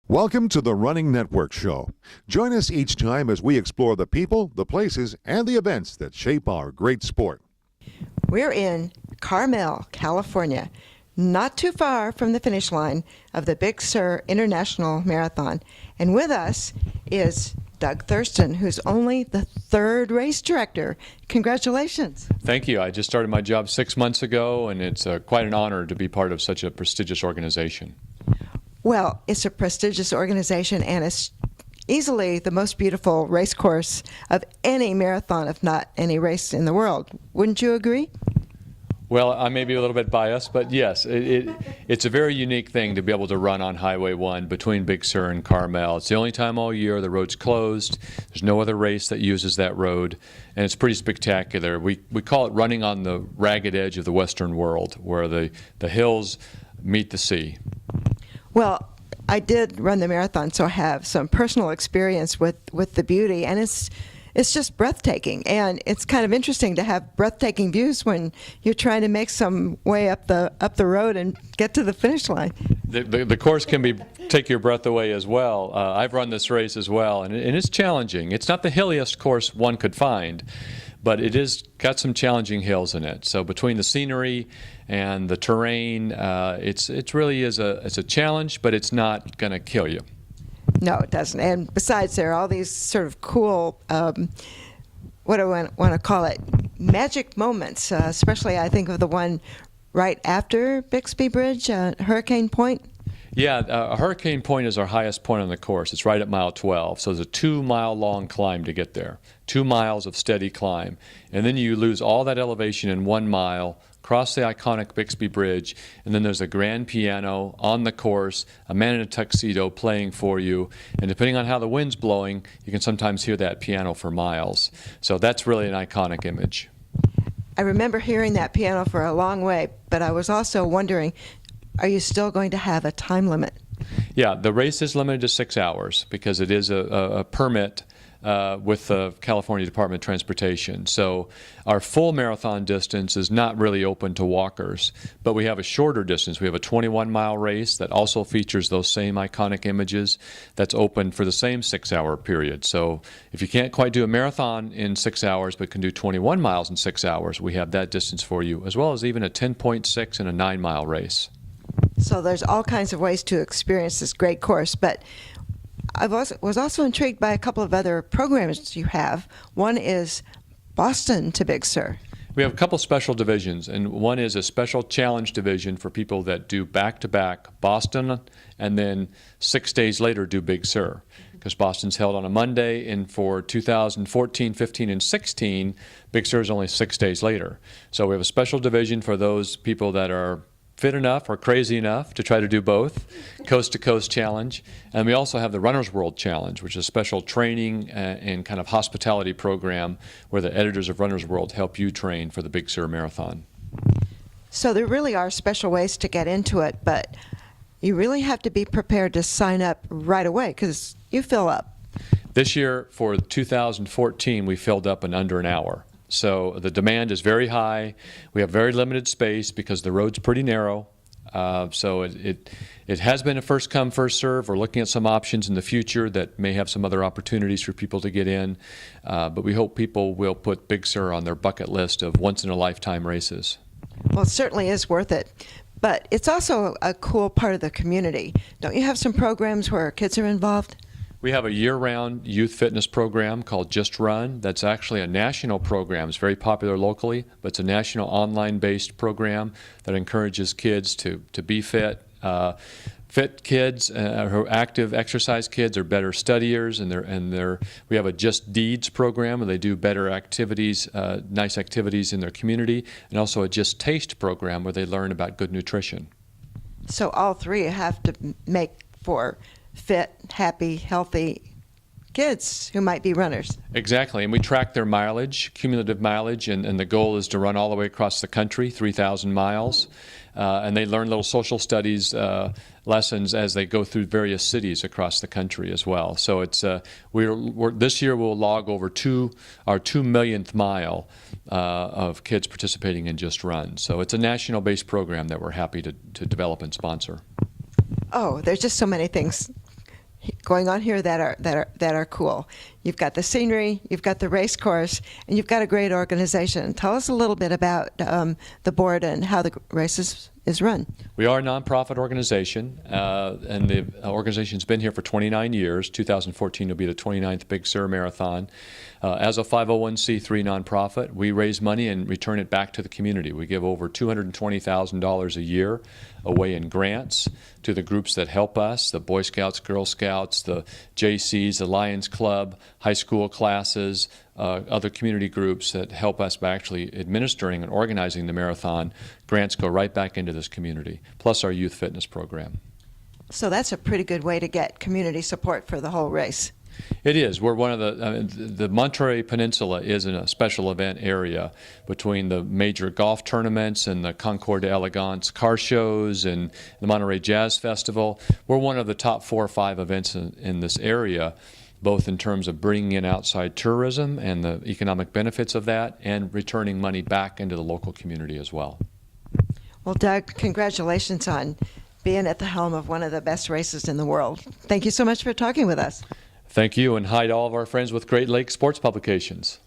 Welcome to the Running Network Show. Join us each time as we explore the people, the places, and the events that shape our great sport. We're in Carmel, California, not too far from the finish line of the Big Sur International Marathon. And with us is Doug Thurston, who's only the third race director. Congratulations. Thank you. I just started my job 6 months ago, and it's quite an honor to be part of such a prestigious organization. Well, it's a prestigious organization, and it's easily the most beautiful race course of any marathon, if not any race in the world. Wouldn't you agree? Well, I may be a little bit biased, but yes, it's a very unique thing to be able to run on Highway 1 between Big Sur and Carmel. It's the only time all year the road's closed. There's no other race that uses that road, and it's pretty spectacular. We call it running on the ragged edge of the Western world, where the hills meet the sea. Well, I did run the marathon, so I have some personal experience with the beauty, and it's just breathtaking. And it's kind of interesting to have breathtaking views when you're trying to make some way up the road and get to the finish line. The course can take your breath away as well. I've run this race as well, and it's challenging. It's not the hilliest course one could find, but it is got some challenging hills in it. So between the scenery and the terrain, it really is a challenge, but it's not going to kill you. No, it doesn't. And besides, there are all these sort of cool, what do I want to call it, magic moments, especially I think of the one right after Bixby Bridge, Hurricane Point. Yeah, Hurricane Point is our highest point on the course. It's right at mile 12, so it's a 2-mile-long climb to get there. 2 miles of steady climb. And then you lose all that elevation in 1 mile, cross the iconic Bixby Bridge, and then there's a grand piano on the course, a man in a tuxedo playing for you, and depending on how the wind's blowing, you can sometimes hear that piano for miles. So that's really an iconic image. I remember hearing that piano for a long way, but I was also wondering, are you still going to have a time limit? Yeah, the race is limited to 6 hours because it is a permit with the California Department of Transportation. So our full marathon distance is not really open to walkers, but we have a shorter distance. We have a 21-mile race that also features those same iconic images that's open for the same 6-hour period. So if you can't quite do a marathon in 6 hours but can do 21 miles in 6 hours, we have that distance for you, as well as even a 10.6 and a 9-mile race. So there's all kinds of ways to experience this great course, but I was also intrigued by a couple of other programs you have. One is Boston to Big Sur. We have a couple special divisions, and one is a special challenge division for people that do back-to-back Boston and then 6 days later do Big Sur, because Boston's held on a Monday, and for 2014, 15, and 16, Big Sur is only 6 days later. So we have a special division for those people that are fit enough or crazy enough to try to do both, coast-to-coast challenge. And we also have the Runner's World Challenge, which is a special training and kind of hospitality program where the editors of Runner's World help you train for the Big Sur Marathon. So there really are special ways to get into it, but you really have to be prepared to sign up right away because you fill up. This year, for 2014, we filled up in under an hour. So the demand is very high. We have very limited space because the road's pretty narrow. So it has been a first come, first serve. We're looking at some options in the future that may have some other opportunities for people to get in. But we hope people will put Big Sur on their bucket list of once-in-a-lifetime races. Well, it certainly is worth it. But it's also a cool part of the community. Don't you have some programs where kids are involved? We have a year-round youth fitness program called Just Run. That's actually a national program. It's very popular locally, but it's a national online-based program that encourages kids to be fit. Fit kids, who are active exercise kids, are better studiers, and we have a Just Deeds program where they do better activities, nice activities in their community, and also a Just Taste program where they learn about good nutrition. So all three have to make for fit, happy, healthy kids who might be runners. Exactly, and we track their mileage, cumulative mileage, and the goal is to run all the way across the country, 3,000 miles. And they learn little social studies lessons as they go through various cities across the country as well. So it's this year we'll log over our 2 millionth mile of kids participating in Just Run. So it's a national-based program that we're happy to develop and sponsor. Oh, there's just so many things going on here that are cool. You've got the scenery, you've got the race course, and you've got a great organization. Tell us a little bit about the board and how the race is run. We are a nonprofit organization, and the organization's been here for 29 years. 2014 will be the 29th Big Sur Marathon. As a 501c3 nonprofit, we raise money and return it back to the community. We give over $220,000 a year away in grants to the groups that help us, the Boy Scouts, Girl Scouts, the JCs, the Lions Club, high school classes, other community groups that help us by actually administering and organizing the marathon. Grants go right back into this community, plus our youth fitness program. So that's a pretty good way to get community support for the whole race. It is. We're one of the Monterey Peninsula is in a special event area between the major golf tournaments and the Concours d'Elegance car shows and the Monterey Jazz Festival. We're one of the top 4 or 5 events in this area, both in terms of bringing in outside tourism and the economic benefits of that and returning money back into the local community as well. Well, Doug, congratulations on being at the helm of one of the best races in the world. Thank you so much for talking with us. Thank you, and hi to all of our friends with Great Lakes Sports Publications.